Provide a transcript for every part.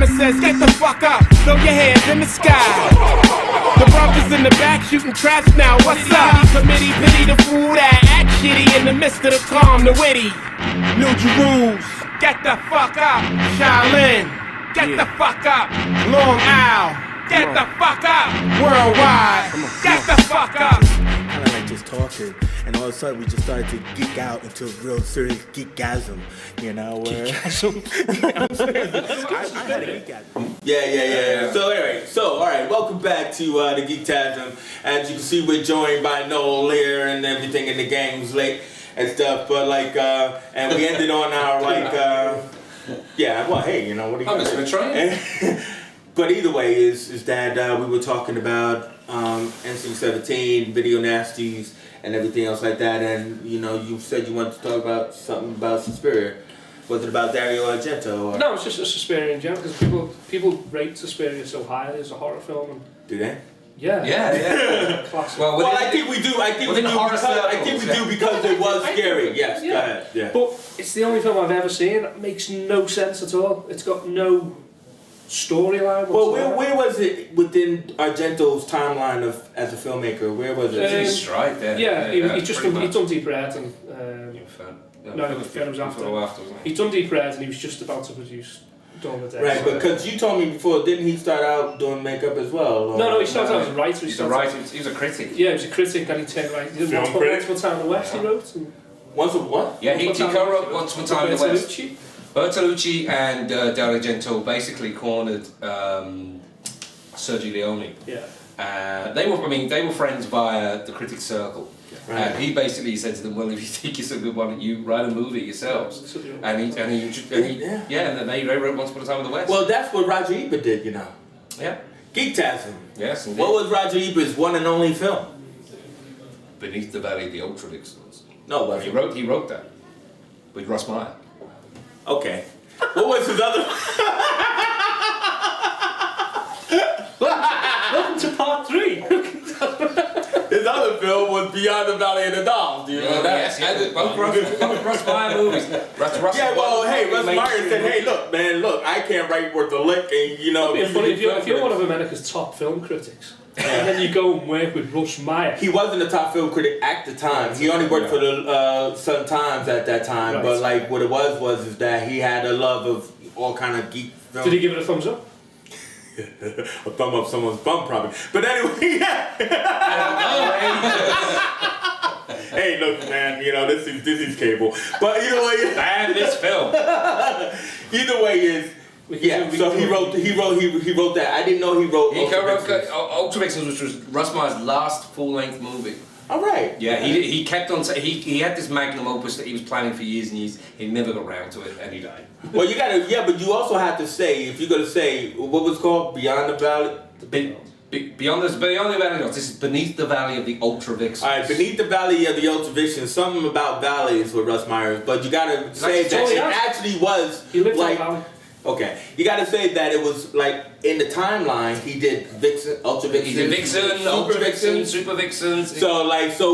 camera says, get the fuck up, throw your hands in the sky. The brothers in the back shooting traps now, what's up? Committee pity the fool that act shitty in the midst of the calm, the witty. New Jerusalem, get the fuck up. Shaolin, get the fuck up. Long Isle, get the fuck up. Worldwide, get the fuck up. Kind of like just talking, and all of a sudden we just started to geek out into a real serious geekgasm, you know? Where Geekgasm? I had a geekgasm. Yeah. So anyway, all right, welcome back to the GeekTasm. As you can see, we're joined by Noel here and everything, and the gang was late and stuff. But like, and we ended on our like, well, hey, you know what? I'm just trying. But either way, is that we were talking about NC-17, video nasties, and everything else like that. And you know, you said you wanted to talk about something about Suspiria. Was it about Dario Argento? Or? No, it's just a Suspiria in general, because people rate Suspiria so highly as a horror film. And Do they? Yeah. Classic. Well, I think we do. I think we do because it was scary. Yes, go ahead. Yeah. But it's the only film I've ever seen that makes no sense at all. It's got no storyline. Well, where was it within Argento's timeline of as a filmmaker? Where was it? He's straight there. He'd done Deep Red and Fern was after. He'd done Deep Red and he was just about to produce Dawn of the Dead. Right, because you told me before, didn't he start out doing makeup as well? Or? No, he started out as a writer. He was a critic. Yeah, he was a critic, and he turned right. He did Once Upon a Time in the West. He wrote. Once Upon what? Yeah, he co-wrote Once Upon a Time in the West. Bertolucci and Dario Argento basically cornered Sergio Leone. Yeah. They were friends via the Critics Circle. Right. And he basically said to them, "Well, if you think you're so good, why don't you write a movie yourselves?" And then they wrote Once Upon a Time in the West. Well, that's what Roger Ebert did, you know. Yeah. GeekTasm. Yes, indeed. What was Roger Ebert's one and only film? Beneath the Valley of the Ultra Vixens. No, but he wrote that with Russ Meyer. Okay. What was his other? Welcome to part 3. His other film was Beyond the Valley of the Dolls. Do you know that? Yes. Both Russ Meyer movies. Russ Meyer said, "Hey, look, I can't write worth a lick, and you know." If you're one of America's top film critics, and then you go and work with Russ Meyer. He wasn't a top film critic at the time. He only worked for the Sun Times at that time. Right. But like, what it was that he had a love of all kind of geek films. Did he give it a thumbs up? A thumb up someone's bum, probably. But anyway, hey, look, man. You know this is cable. But either way, and this film. Either way is. So he wrote that. I didn't know he wrote. He co-wrote Ultra Vixens, which was Russ Meyer's last full-length movie. All right. Yeah, he kept on. He had this magnum opus that he was planning for years and years. He never got around to it, and he died. Well, you gotta. Yeah, but you also have to say, if you're gonna say what was it called Beyond the Valley. Beyond the Valley. This is Beneath the Valley of the Ultra Vixens. All right, Beneath the Valley of the Ultra Vixens. Something about valleys with Russ Meyer, but you gotta say that it actually was like. Okay, you gotta say that it was like in the timeline he did Vixen, Ultra Vixen, he did Vixen, Ultra Vixen, Super Vixens. So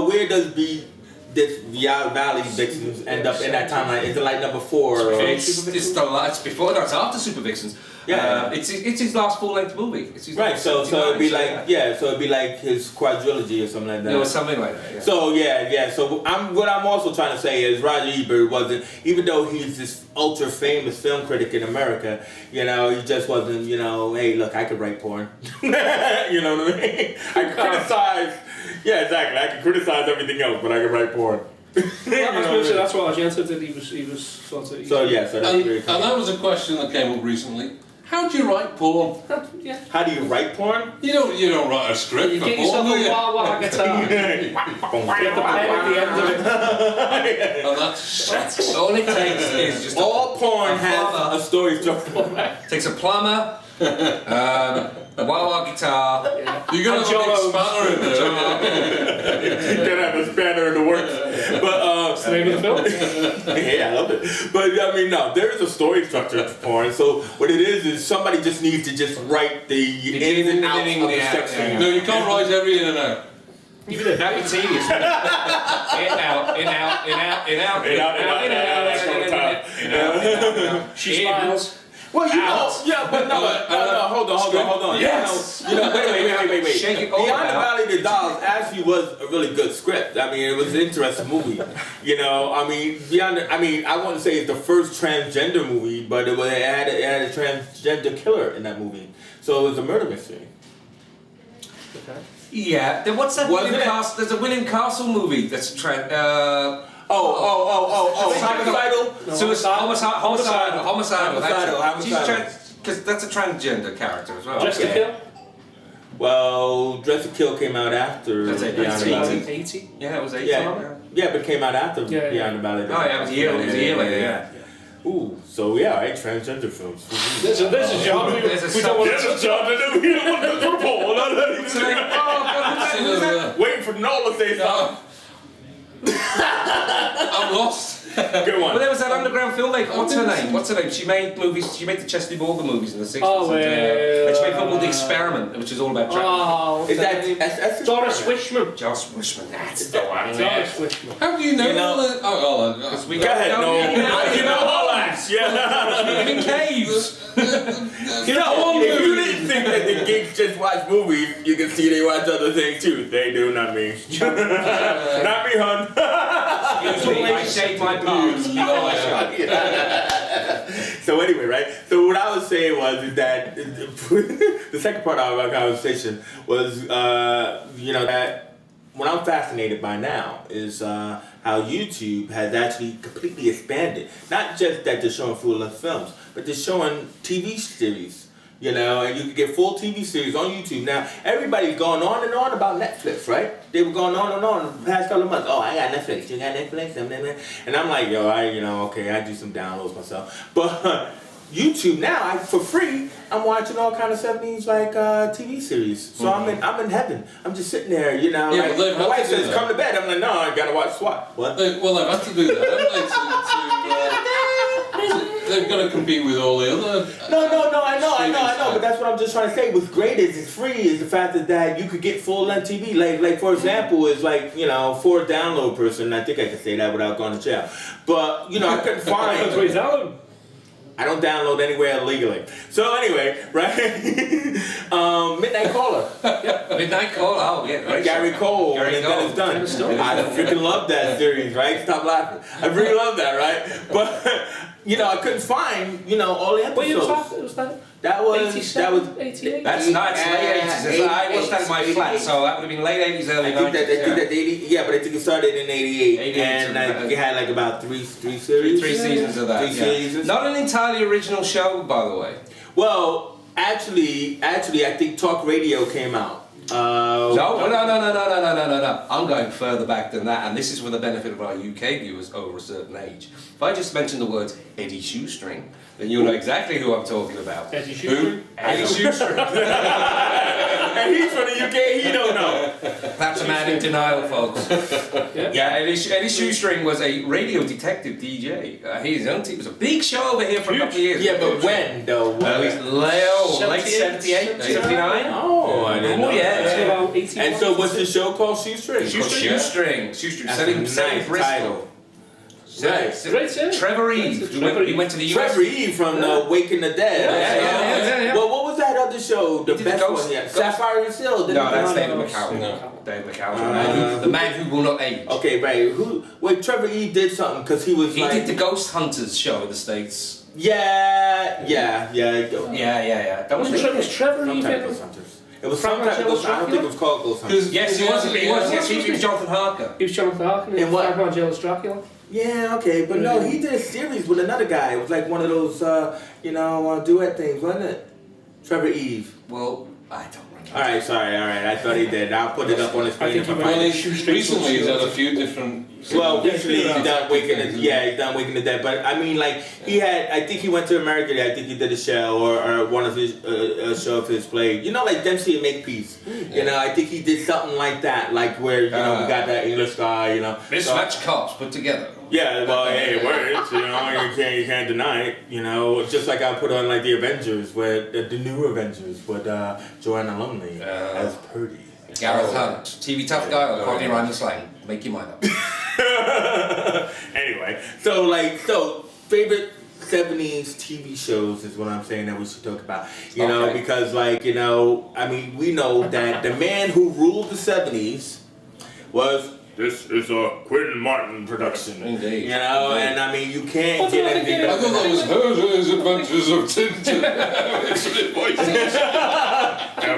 where does this Valley Vixens end up in that timeline? Is it like number 4? It's before. No, it's after Super Vixens. Yeah, it's his last full-length movie. Right, so it'd be like so it'd be like his quadrilogy or something like that. It was something like that. Yeah. So what I'm also trying to say is Roger Ebert wasn't, even though he's this ultra famous film critic in America, you know, he just wasn't, you know, hey, look, I could write porn. You know what I mean? I could criticize. Yeah, exactly. I could criticize everything else, but I could write porn. That's what Argento did. He was sort of. So that's very cool. And that was a question that came up recently. How do you write porn? How do you write porn? You don't write a script for porn, do you? You get yourself a wah-wah guitar. Get the pen at the end of it. And that's all it takes is just all porn has a story structure. Takes a plumber, a wah-wah guitar. You're gonna have a big spanner in there. You're gonna have a spanner in the works. But that's the name of the film. Yeah, I love it. But I mean, no, there is a story structure to porn. So what it is somebody just needs to just write the ins and outs of the section. No, you can't write every in and out. Even if that would tedious. In, out. She smiles. Well, you know, yeah, but no, hold on. Yes. You know, wait. Shake it all Beyond the out. Valley of the Dolls actually was a really good script. I mean, it was an interesting movie. You know, I mean, I wouldn't say it's the first transgender movie, but it had a transgender killer in that movie. So it was a murder mystery. Okay. Yeah. Then what's that? There's a William Castle movie that's Homicidal. Because that's a transgender character as well. Dress to Kill? Well, Dress to Kill came out after That's it, Beyond the Valley. 80? Yeah, it was 80. Yeah, but it came out after Beyond the Valley. Oh, yeah, it was a year later, yeah. Ooh, so yeah, right, transgender films. There's a genre. We don't want to Waiting for Noel to say something. I'm lost. Good one. Well, there was that underground filmmaker. What's her name? She made movies. She made the Chesley Morgan movies in the 60s. Oh, and she made a film called The Experiment, which is all about trafficking. Oh, Is that's Doris Wishman. Joss Wishman, that's the one. Doris Wishman. How do you know all that? Go ahead, Noel. You know all that. Yeah. We live in caves. You know, if you didn't think that the geeks just watch movies, you can see they watch other things too. They do, not me. Not me, hun. Excuse me, I shaved my palms. So anyway, right? So what I was saying is that the second part of our conversation was, that what I'm fascinated by now is how YouTube has actually completely expanded. Not just that they're showing full-length films, but they're showing TV series. You know, and you can get full TV series on YouTube. Now, everybody's going on and on about Netflix, right? They were going on and on the past couple of months. Oh, I got Netflix. You got Netflix? And I'm like, yo, I do some downloads myself. But YouTube now, for free, I'm watching all kind of 70s TV series. So I'm in heaven. I'm just sitting there, you know. Yeah, like, my wife says, come to bed. I'm like, no, I gotta watch SWAT. What? Well, they've had to do that, haven't they? They've got to compete with all the other. No, I know. But that's what I'm just trying to say. What's great is it's free. Is the fact that you could get full length TV. Like for example, is for a download person. I think I can say that without going to jail. But I couldn't find. That's what he's downloading. I don't download anywhere illegally. So anyway, right? Midnight Caller. Midnight Caller. Oh yeah, great. Gary Cole. Gary and Cole. then it's done. I freaking love that series. Right? Stop laughing. I really love that. Right? But. I couldn't find, all the episodes. What year was that? That was 88? That's nice, late 80s. I watched that in my flat, so that would have been late 80s, early 90s. But I think it started in 88. And it had about three series. Three seasons of that. Three seasons. Not an entirely original show, by the way. Well, actually, I think talk radio came out. No. I'm going further back than that, and this is for the benefit of our UK viewers over a certain age. If I just mention the words Eddie Shoestring, then you'll know exactly who I'm talking about. Eddie Shoestring? Eddie Shoestring. And he's from the UK, he don't know. That's a man in denial, folks. Yeah, Eddie Shoestring was a radio detective DJ. It was a big show over here for a couple of years. Yeah, but when, though? He's late 78, 79. Oh, I didn't know. Yeah. And so what's the show called? Shoestring? Shoestring. Selling Bristol. Right. Trevor Eve. He went to the US. Trevor Eve from Waking the Dead. Yeah. Well, what was that other show? The best one yet? Sapphire and Steel. No, that's David McCallum. David McCallum. The man who will not age. Okay, right. Wait, Trevor Eve did something because he was He did the Ghost Hunters show in the States. Yeah. That was Trevor Eve in Ghost Hunters. It was some type of Ghost Hunters. I don't think it was called Ghost Hunters. Yes, he was. He was Jonathan Harker. He was Jonathan Harker in what? Frank Langella's Dracula. Yeah, okay, but no, he did a series with another guy. It was like one of those, duet things, wasn't it? Trevor Eve. Well, I don't remember. Alright, sorry, I thought he did. I'll put it up on the screen. Recently he's had a few different... Well, recently he's done Waking the Dead. But I mean, I think he went to America. I think he did a show or one of his show of his play. Like Dempsey and Makepeace. I think he did something like that, like where we got that English guy. Mismatched cops put together. Yeah, well, hey, it works. You can't deny it. Just like I put on the Avengers, with the new Avengers with Joanna Lumley as Purdy. Gareth Hunt, TV tough guy or Cockney rhyme and slang. Make your mind up. Anyway, so favorite '70s TV shows is what I'm saying that we should talk about. You know, because like you know, I mean, we know that the man who ruled the '70s was. This is a Quinn Martin production. Indeed. You know, and I mean, you can't get anything. I thought that was Herder's Adventures of Tintin.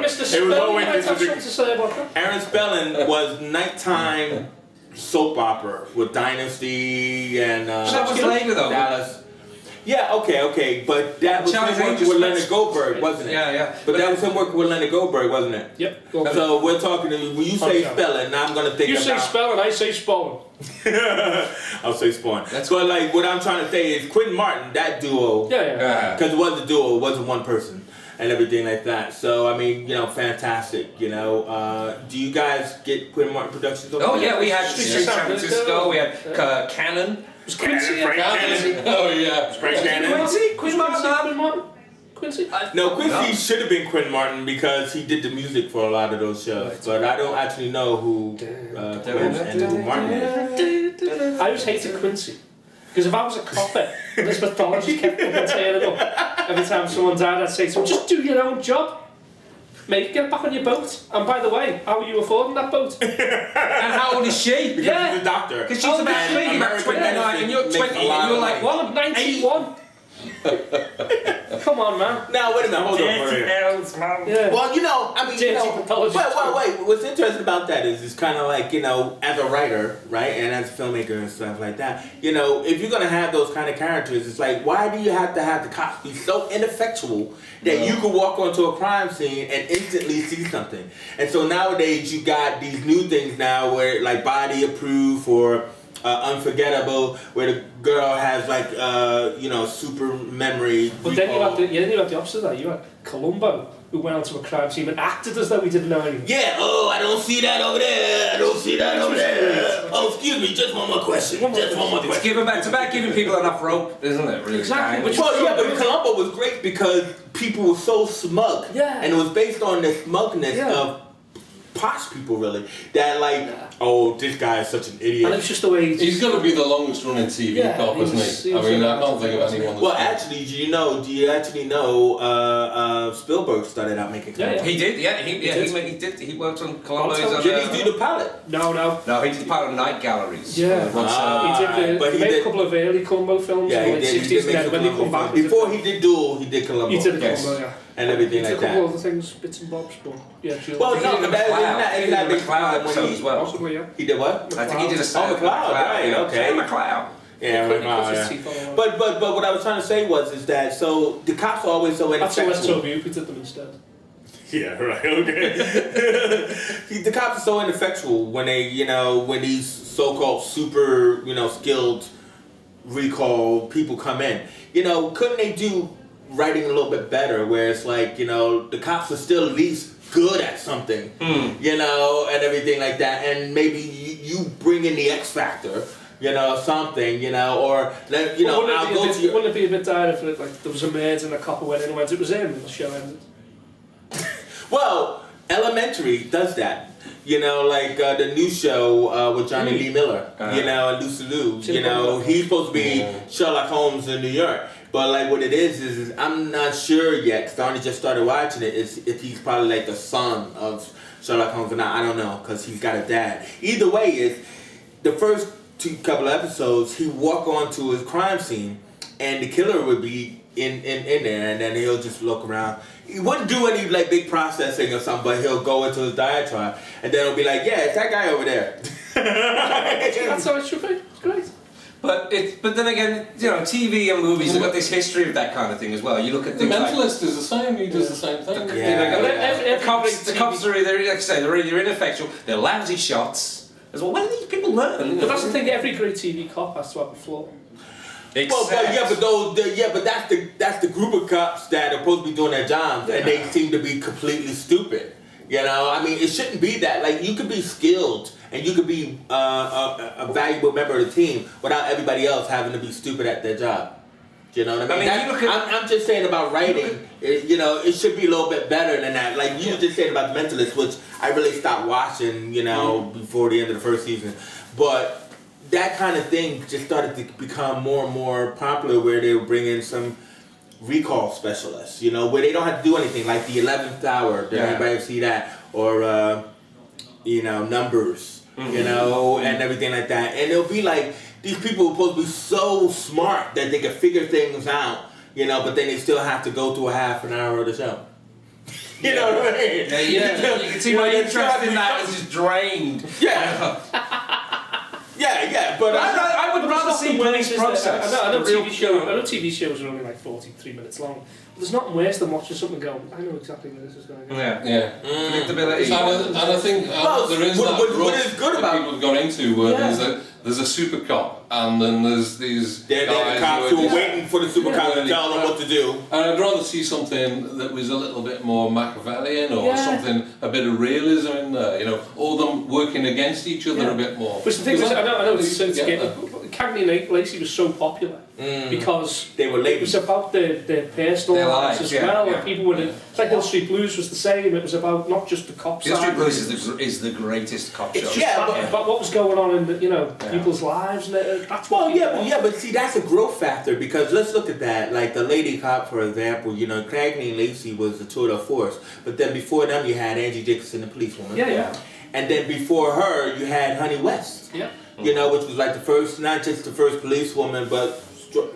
Mr. Spelling might have something to say about that. Aaron Spelling was nighttime soap opera with Dynasty and that was later though. Dallas. Yeah, okay, but that was him working with Leonard Goldberg, wasn't it? Yeah. But that was him working with Leonard Goldberg, wasn't it? Yep. Goldberg. So we're talking. When you say Spelling, I'm gonna think you about. say Spelling, I say Spelling. I'll say Spawn. But like, what I'm trying to say is Quinn Martin, that duo. Yeah. Because it was a duo, it wasn't one person. And everything like that. So I mean, you know, fantastic. You know, do you guys get Quinn Martin Productions? Oh yeah, we had San Francisco. We had Cannon. Was Quincy? Oh yeah. Frank Cannon. Quincy Martin? Quincy? No, Quincy should have been Quinn Martin because he did the music for a lot of those shows. But I don't actually know who Quinn and who Martin is. I always hated Quincy. Because if I was a copper, this mythology kept turning up. Every time someone died, I'd say to him, just do your own job. Mate, get back on your boat. And by the way, how are you affording that boat? And how old is she? Because he's a doctor. Because she's about 20, and you're 20, and you're like, well, I'm 91. Come on, man. Now, wait a minute, hold on for a Yeah. Well, you know, I mean, you know, wait. What's interesting about that is it's kind of like, you know, as a writer, right, and as a filmmaker and stuff like that, you know, if you're going to have those kind of characters, it's like, why do you have to have the cops be so ineffectual that you could walk onto a crime scene and instantly see something? And so nowadays, you got these new things now where, like, body approved or unforgettable, where the girl has like you know, super memory. But then you had the opposite of that. You had Columbo, who went onto a crime scene and acted as though he didn't know anything. Yeah. Oh, I don't see that over there. I don't see that over there. Oh, excuse me. Just one more question. Just one more question. It's giving back to back, giving people enough rope, isn't it? Really? Exactly. Well, yeah, but Columbo was great because people were so smug. Yeah. And it was based on the smugness of posh people, really, that like, oh, this guy is such an idiot. And it's just the way he's got to be the longest running TV cop, isn't he? I mean, I can't think of anyone. Well, actually, do you actually know Spielberg started out making Columbo? He did, he did. He worked on Columbo's. Did he do the pilot? No, he did the pilot of Night Galleries. Yeah. He made a couple of early Columbo films in the 60s, and then when they come back... Before he did Duel, he did Columbo. He did Columbo, yeah. And everything like that. He did a couple of other things, bits and bobs, but yeah. Well, no, but that he did a McCloud episode as well. Possibly, yeah. He did what? I think he did a McCloud, right, okay. McCloud. Yeah, McCloud. But what I was trying to say is that, so the cops are always so ineffectual. That's why Toby did them instead. Yeah, right, okay. The cops are so ineffectual when they, you know, when these so-called super, you know, skilled recall people come in. You know, couldn't they do writing a little bit better where it's like, you know, the cops are still at least good at something, you know, and everything like that, and maybe you bring in the X factor, you know, something, you know, or let, you know, wouldn't it be a bit dire if it, like, there was a maid and a cop who went in and went, it was him, and the show ended? Well, Elementary does that. You know, like the new show with Johnny Lee Miller, you know, and Lucy Liu, you know, he's supposed to be Sherlock Holmes in New York. But like what it is I'm not sure yet, because I only just started watching it, is if he's probably like the son of Sherlock Holmes or not. I don't know, because he's got a dad. Either way, is the first couple of episodes, he walk onto his crime scene, and the killer would be in there, and then he'll just look around. He wouldn't do any like big processing or something, but he'll go into his diatribe, and then he'll be like, yeah, it's that guy over there. That's how it should be. It's great. But then again, you know, TV and movies have got this history of that kind of thing as well. You look at The things Mentalist is the same. He does the same thing. The cops are either, like I say, they're either ineffectual, they're lousy shots. As well, when do these people learn? But that's the thing. Every great TV cop has to have a flaw. Well, but that's the group of cops that are supposed to be doing their jobs, and they seem to be completely stupid. You know, I mean, it shouldn't be that. Like, you could be skilled and you could be a valuable member of the team without everybody else having to be stupid at their job. You know what I mean? I'm just saying about writing. You know, it should be a little bit better than that. Like you were just saying about The Mentalist, which I really stopped watching. You know, before the end of the first season, but that kind of thing just started to become more and more popular, where they would bring in some recall specialists, where they don't have to do anything, like the 11th Hour. Did anybody see that? Or Numbers, and everything like that. And it'll be like these people are supposed to be so smart that they can figure things out, but then they still have to go through a half an hour of the show. You know what I mean? You can see my interest in that is just drained. Yeah. Yeah, but I would rather see police process. I know TV shows are only like 43 minutes long. But there's nothing worse than watching something go, I know exactly where this is going to go. Yeah. Predictability. And I think there is what is good about people have gone into where there's a super cop, and then there's these they're guys the cops who are waiting for the super cop to tell them what to do. And I'd rather see something that was a little bit more Machiavellian, or something, a bit of realism in there, all them working against each other a bit more. But the thing is, I know Cagney and Lacey was so popular because they were late. It was about their personal lives as well. And people were it's like Hill Street Blues was the same. It was about not just the cops. Hill Street Blues is the greatest cop show. It's just about what was going on in people's lives, and that's but see, that's a growth factor, because let's look at that. Like the lady cop, for example, Cagney and Lacey was the tour de force, but then before them you had Angie Dickinson, the policewoman. Yeah. And then before her you had Honey West. Yeah. Which was like the first, not just the first policewoman, but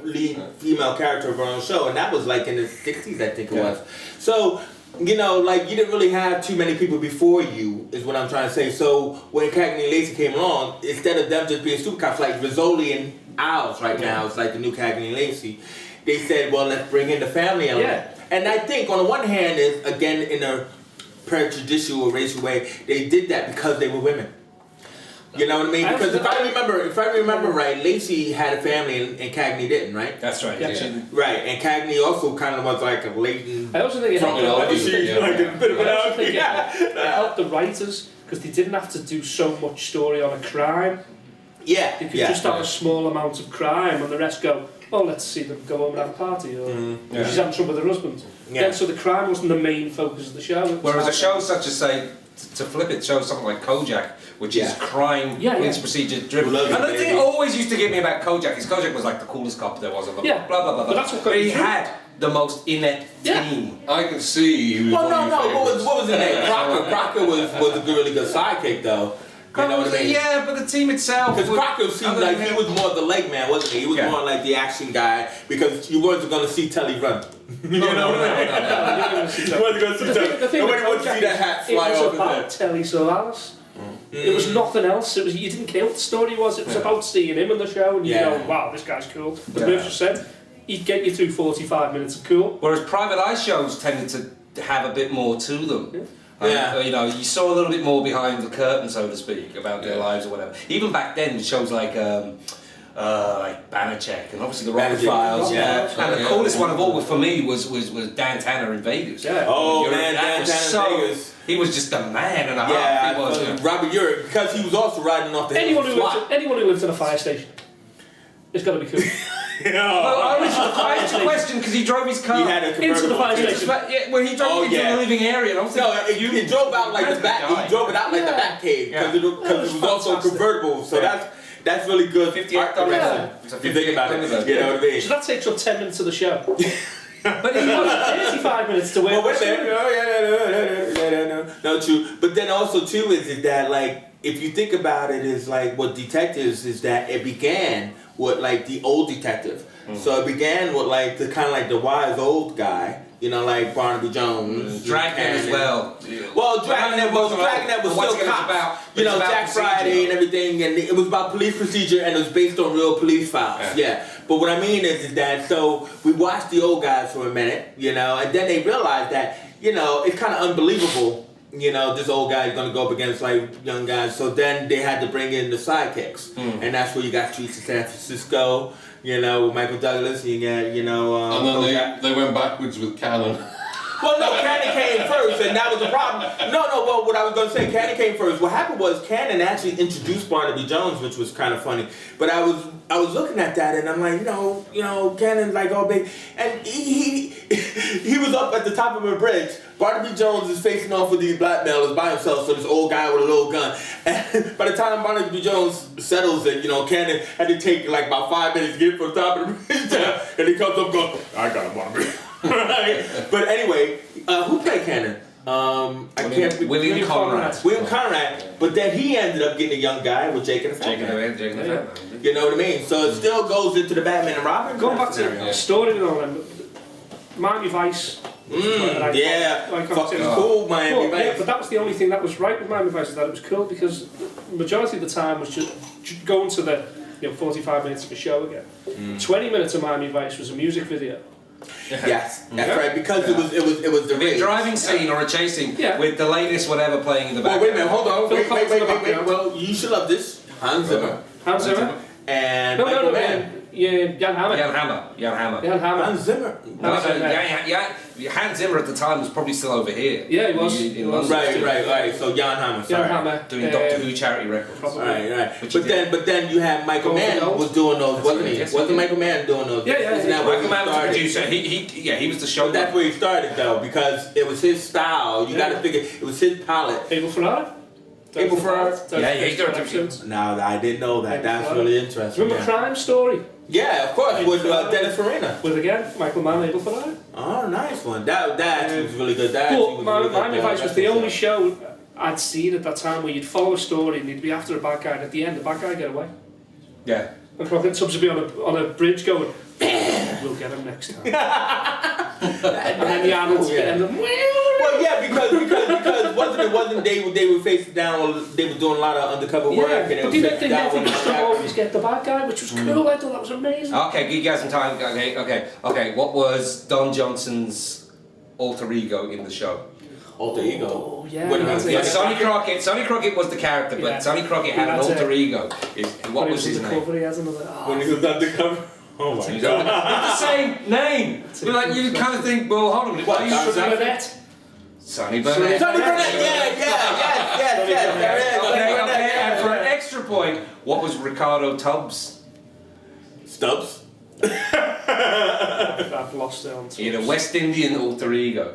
lead female character of her own show, and that was like in the 60s, I think it was. So, like you didn't really have too many people before you, is what I'm trying to say. So when Cagney and Lacey came along, instead of them just being super cops like Rizzoli and Owls right now, it's like the new Cagney and Lacey, they said, well, let's bring in the family element. Yeah. And I think on the one hand, is again in a prejudicial or racial way, they did that because they were women. You know what I mean? Because if I remember right, Lacey had a family and Cagney didn't, right? That's right. Yeah. Right, and Cagney also kind of was like a latent. I also think it helped. It helped the writers because they didn't have to do so much story on a crime. Yeah. They could just have a small amount of crime, and the rest go, oh, let's see them go home and have a party, or she's having trouble with her husband. Yeah. So the crime wasn't the main focus of the show. Whereas a show such as, say, to flip it, shows something like Kojak, which is crime, police procedure driven. And the thing always used to get me about Kojak is Kojak was like the coolest cop there was on the blah blah blah. But that's what he had the most inept team. I could see. He was what was his name? Crocker was a really good sidekick though. You know what I mean? Yeah, but the team itself. Because Crocker seemed like he was more the leg man, wasn't he? He was more like the action guy, because you weren't going to see Telly run. You know what I mean? You weren't going to see Telly. Nobody wanted to see that hat fly over there. It was about Telly Savalas. It was nothing else. It was, you didn't care what the story was. It was about seeing him on the show, and you go, wow, this guy's cool. As Murph just said, he'd get you through 45 minutes of cool. Whereas Private Eye shows tended to have a bit more to them. You saw a little bit more behind the curtain, so to speak, about their lives or whatever. Even back then, shows like Banachek and obviously the Rocket Files, and the coolest one of all for me was Dan Tanner in Vegas. Dan Tanner in Vegas. He was just a man and a half. Yeah, he was. Robert Urich, because he was also riding off the anyone who lives in a fire station, it's got to be cool. I asked a question because he drove his car into the fire station. He drove into the living area. And he drove out like the back. He drove it out like the back cave because it was also convertible. So that's really good. $58. If you think about it, you know what I mean. So that takes up 10 minutes of the show. But he was 35 minutes to win. Well, wait a minute. No, true. But then also too is that like if you think about it, is like what detectives is that it began with like the old detective. So it began with like the kind of like the wise old guy, like Barnaby Jones, Dragnet as well. Well, Dragnet was still cops. Jack Friday and everything, and it was about police procedure and it was based on real police files. Yeah. But what I mean is that so we watched the old guys for a minute, and then they realized that it's kind of unbelievable. This old guy is going to go up against like young guys. So then they had to bring in the sidekicks, and that's where you got Streets of San Francisco. With Michael Douglas, you got and then they went backwards with Cannon. Well, no, Cannon came first, and that was the problem. Well, what I was going to say, Cannon came first. What happened was Cannon actually introduced Barnaby Jones, which was kind of funny. But I was looking at that, and I'm like, Cannon's like all big, and he was up at the top of a bridge. Barnaby Jones is facing off with these blackmailers by himself, so this old guy with a little gun. And by the time Barnaby Jones settles it, Cannon had to take like about 5 minutes to get from the top of the bridge down, and he comes up going, I got him, Barnaby. Right? But anyway, who played Cannon? William Conrad. William Conrad, but then he ended up getting a young guy with Jake and the Fat Man. Jake and the Fat Man. You know what I mean? So it still goes into the Batman and Robin. Going back to the story and all them, Miami Vice. Fucking cool, Miami Vice. Yeah, but that was the only thing that was right with Miami Vice, is that it was cool because the majority of the time was just going to the 45 minutes of a show again. 20 minutes of Miami Vice was a music video. Yes, that's right. Because it was the a driving scene or a chase scene with the latest whatever playing in the background. Wait a minute, hold on. Wait. Well, you should love this. Hans Zimmer. And Michael Mann. Jan Hammer. Hans Zimmer. Hans Zimmer at the time was probably still over here. Yeah, he was. In London. Right. So Jan Hammer. Jan Hammer. Doing Doctor Who charity records. Probably. Right. But then you have Michael Mann was doing those, wasn't he? Wasn't Michael Mann doing those? Yeah. Michael Mann was the producer. He was the show. But that's where he started though, because it was his style. You got to figure it was his palette. Abel Ferrara. He's doing No, I didn't know that. That's really interesting. Remember Crime Story? Yeah, of course, with Dennis Farina. With again, Michael Mann, Abel Ferrara. Oh, nice one. That was really good. Miami Vice was the only show I'd seen at that time where you'd follow a story and you'd be after a bad guy, and at the end, the bad guy get away. Yeah. And Crockett Tubbs would be on a bridge going, we'll get him next time. And then the Arnold's getting them. Well, yeah, because wasn't they were facing down, they were doing a lot of undercover work. Yeah, but they never used to always get the bad guy, which was cool. I thought that was amazing. Okay, GeekTasm time. Okay. What was Don Johnson's alter ego in the show? Alter ego? Oh, yeah. Sonny Crockett was the character, but Sonny Crockett had an alter ego. What was his name? When he was undercover? Oh my God. It's the same name. But like you kind of think, well, hold on. What? Sonny Burnett. Sonny Burnett. Yes. Okay. And for an extra point, what was Ricardo Tubbs? Stubbs? I've lost it on. He had a West Indian alter ego.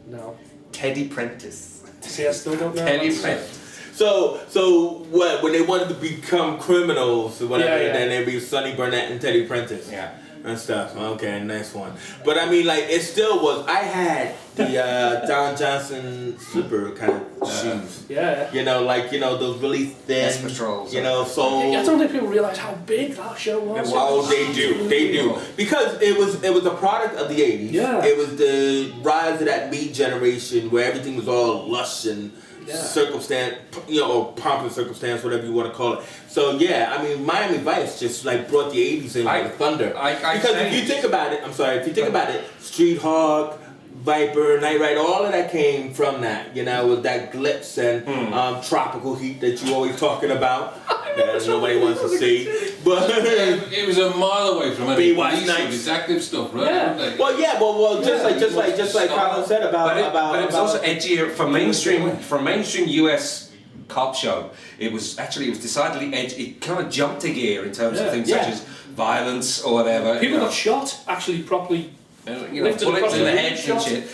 No. Teddy Prentice. See, I still don't know. Teddy Prentice. So what? When they wanted to become criminals or whatever, then they'd be Sonny Burnett and Teddy Prentice. Yeah. And stuff. Okay, nice one. But I mean, like, it still was. I had the Don Johnson slipper kind of shoes. Yeah. Those really thin. Patrols. So. I don't think people realize how big that show was. Oh, they do. Because it was a product of the 80s. Yeah. It was the rise of that beat generation where everything was all lush and circumstance, or pomp and circumstance, whatever you want to call it. So I mean, Miami Vice just like brought the 80s in with thunder. Because if you think about it, Street Hawk, Viper, Night Ride, all of that came from that, with that glitz and tropical heat that you always talking about. That nobody wants to see. But it was a mile away from any police or detective stuff, right? Yeah. Well, just like Colin said about it was also edgier for mainstream US cop show. It was decidedly edgy. It kind of jumped a gear in terms of things such as violence or whatever. People got shot actually properly. Bullets in the head and shit.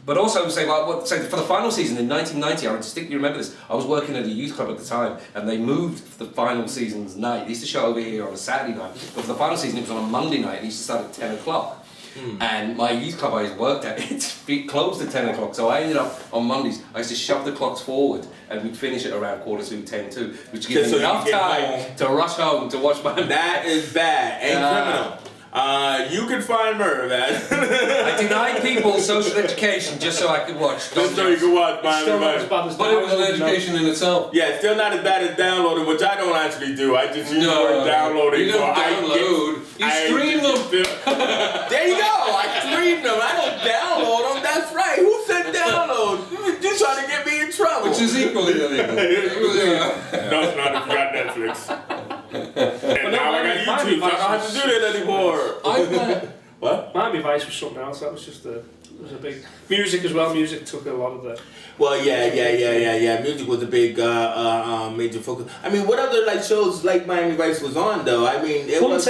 But also say for the final season in 1990, I distinctly remember this. I was working at a youth club at the time, and they moved the final season's night. They used to show over here on a Saturday night, but for the final season it was on a Monday night, and it used to start at 10 o'clock. And my youth club I worked at, it closed at 10 o'clock, so I ended up on Mondays, I used to shove the clocks forward, and we'd finish at around 10:45, 10:02, which gives me enough time to rush home to watch my... That is bad and criminal. You can find Merv at. I denied people social education just so I could watch. Just so you can watch my Still not as bad as But it was an education in itself. Yeah, still not as bad as downloading, which I don't actually do. I just use the word downloading. You don't download. You stream them. There you go. I stream them. I don't download them. That's right. Who said download? You trying to get me in trouble. Which is equally illegal. No, it's not if you got Netflix. And now I got YouTube, so I don't have to do that anymore. What? Miami Vice was something else. That was just it was a big music as well. Music took a lot of the. Well, yeah. Music was a big major focus. I mean, what other like shows like Miami Vice was on though? I mean, it was.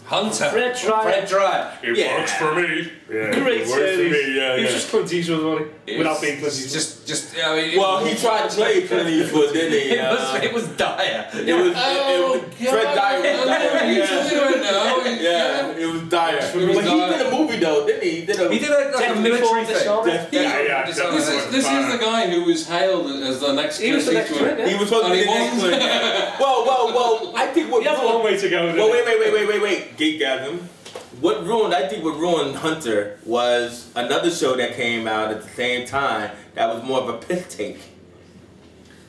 Hunter. Fred Dry. It works for me. Yeah, Great it works for series. me, yeah, He was yeah. just Clint Eastwood, wasn't he? Without being Clint Eastwood. Just. I mean, Well, he tried to play Clint Eastwood, didn't he? it was dire. It was Fred Dyer was dire. Yeah. It was dire. was But he dire. did a movie though, didn't he? He did a military thing. Yeah. This is the guy who was hailed as the next He was the next Clint Clint, He was supposed to And be he the next wasn't. Clint. Well, I think what He has a long way to go. Well, wait. GeekTasm. What ruined Hunter was another show that came out at the same time that was more of a piss take.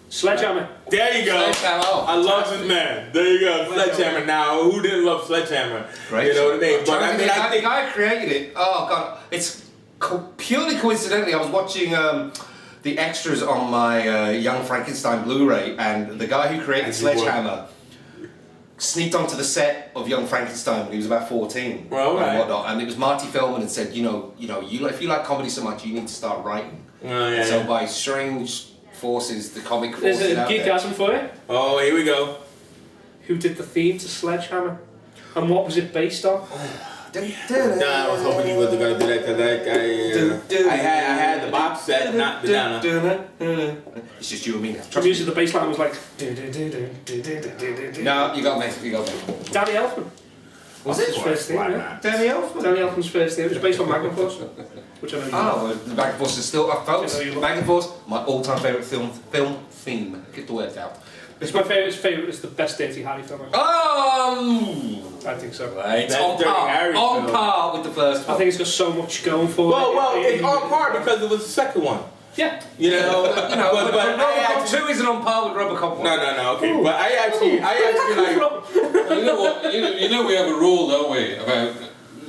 Sledgehammer. There you go. Sledgehammer. Oh, I love this man. There you go. Sledgehammer. Now, who didn't love Sledgehammer? Great. You know what I mean? But I mean, I the think guy who created it. Oh god, it's purely coincidentally. I was watching the extras on my Young Frankenstein Blu-ray, and the guy who created As you would. Sledgehammer sneaked onto the set of Young Frankenstein when he was about 14 Well, right. and whatnot. And it was Marty Feldman and said, if you like comedy so much, you need to start writing. yeah. So by strange forces, the comic There's forces a out there. GeekTasm for you. Oh, here we go. Who did the theme to Sledgehammer? And what was it based on? Nah, I was hoping he wasn't gonna do that because I had the box set, not the Donna. It's just you and me now. The music, the bass line was like. No, you got me. Danny Elfman. Was His first theme, yeah. Danny Elfman? Danny Elfman's first theme. It was based on Magnum Force, which I know you know. Oh, the Magnum Force is still up, folks. I know you love- Magnum Force, my all-time favourite film theme. Get the words out. It's my favourite. It's the best Dirty Harry film. Oh! I think so. It's That on Dirty par. Harry On film. par with the first I one. think it's got so much going for Well, it. it's on par because it was the second one. Yeah. You know, But I Robocop actually, 2 isn't on par with Robocop 1. no, okay. But I actually like. You know what? You know we have a rule, don't we, about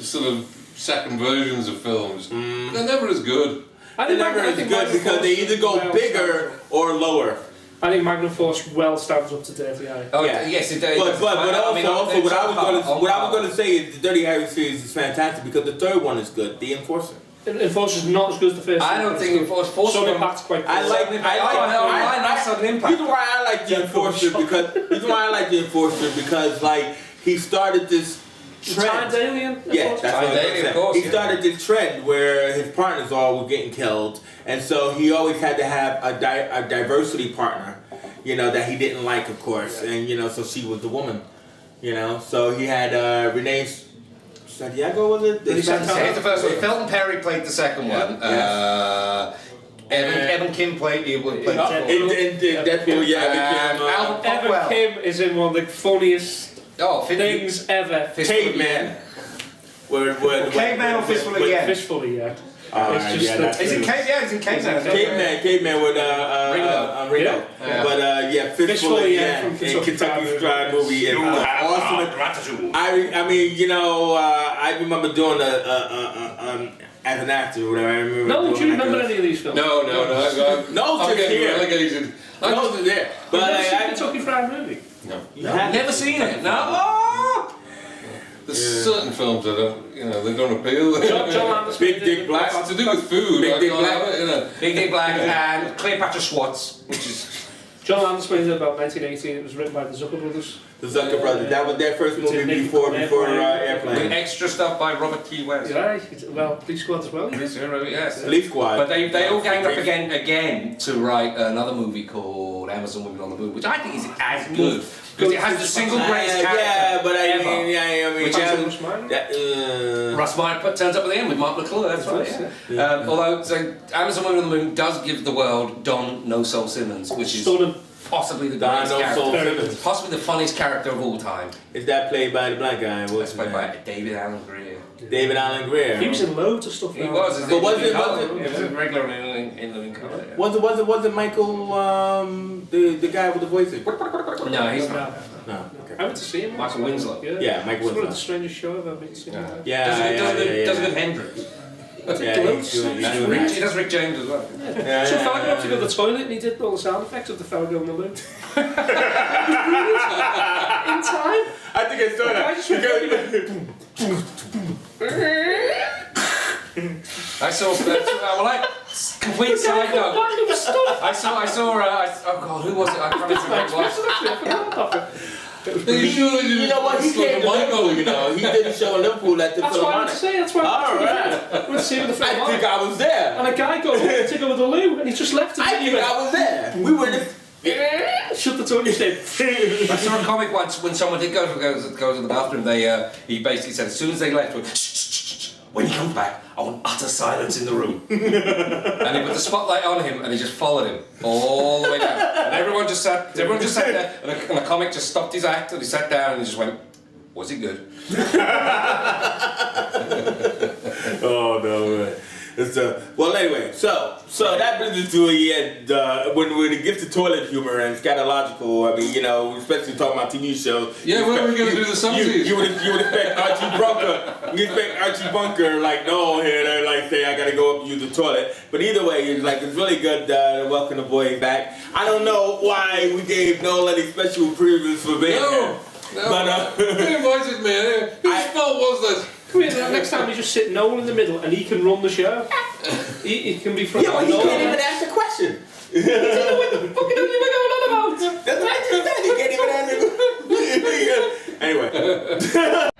sort of second versions of films. They're never as good. I They're think never as good because they either go bigger or lower. I think Magnum Force well stands up to Dirty Harry. Oh, Yeah. yes, it does. But also what I was going gonna say is the Dirty Harry series is fantastic because the third one is good, The Enforcer. Enforcer's not as good as the first. I don't think Enforcer. Some impact's quite good. Nice on impact. Reason why I like the Enforcer because like he started this trend. Timed Alien. Yeah, that's what I was Alien, gonna say. of course, He yeah. started this trend where his partners all were getting killed, and so he always had to have a diversity partner, that he didn't like, of course, and so she was the woman, So he had Renee Santiago, was it? Renee Santiago. Here's the first one. Felton Perry played the second one. Evan Kim played Deadpool, Al Evan Popwell. Kim is in one of the funniest Oh, things ever. Caveman. Caveman or Fistful of the End? Fistfully, yeah. Alright, It's just yeah, that's Is it true. Caveman? Yeah, it's in Caveman. Caveman with Ringo. Yeah. But Fistful of the End in Kentucky Fried Movie. And awesome. I mean, I remember doing as an actor or whatever. I remember. No, do you doing remember like any of these films? No. No, I'm just getting here. relegated. No, it's there. But You've never like, seen Kentucky Fried Movie? No. you have Never seen it. No. There's certain films that don't, they don't appeal. John Anderson. Big Dick Black. It's to do with food. Big Dick I Black. can't, Big Dick Black and Cleopatra Schwartz, which is. John Landis played it about 1918. It was written by the Zucker brothers. The Zucker Brothers. That was their first movie before Airplane. Extra stuff by Robert T. West. Yeah, well, Police Squad as well. Yes. Police Squad. But they all ganged up again to write another movie called Amazon Women on the Moon, which I think is as good because it has the single greatest character Yeah, but I ever. mean, Which Russ Meyer. Russ Meyer turns up at the end with Mark McClure, that's right. Yeah. Although, so Amazon Women on the Moon does give the world Don No Soul Simmons, which is Stunning. possibly the Don greatest No Soul character, Simmons. possibly the funniest character of all time. Is that played by the black guy? That's What's played his by name? David Allen Greer. David Allen Greer. He was in loads of stuff. He now. was. But was it- It was a regular in living colour. Yeah. Was it Michael, the guy with the voices? No, he's not. No. I went to see him. Michael Winslow. Yeah, Michael It's one of the Winslow. strangest shows I've ever been to. Does a good Hendrix. He He does Rick James as well. Some fella got up to go to the toilet and he did all the sound effects of the fella going to the loo. In time. I think I saw I that. just went, saw, well, like, complete side note. I saw, oh God, who was it? I can't remember. You know what? He came to Liverpool, you know. He did a show in Liverpool at the That's what I want to Philharmonic. say, that's why Alright. We'll see with the I think Philharmonic. I was there. And a guy goes to go to the loo, and he's just left it. I think I was there. We were the... Shut the door and you said, I saw a comic once when someone did go to the bathroom. He basically said as soon as they left, went, shh, shh, shh, shh. When he comes back, I want utter silence in the room. And he put the spotlight on him, and he just followed him all the way down. And everyone just sat there, and the comic just stopped his act, and he sat down, and he just went, "Was it good?" Oh no, man. Well, anyway, so that brings us to when we get to toilet humor and scatological. I mean, you know, especially talking about TV shows. Yeah, when are we going to do the Sumsies? You would expect Archie Bunker, like Noel here, to like say I gotta go up and use the toilet. But either way, it's really good to welcome the boy back. I don't know why we gave Noel any special privileges for being here. No, But who invited me? Whose fault was this? come here, next time you just sit Noel in the middle and he can run the show. He can be front. yeah, but he can't even ask a question. What the fuck are you going on about? That's what I just said. He can't even answer. Anyway.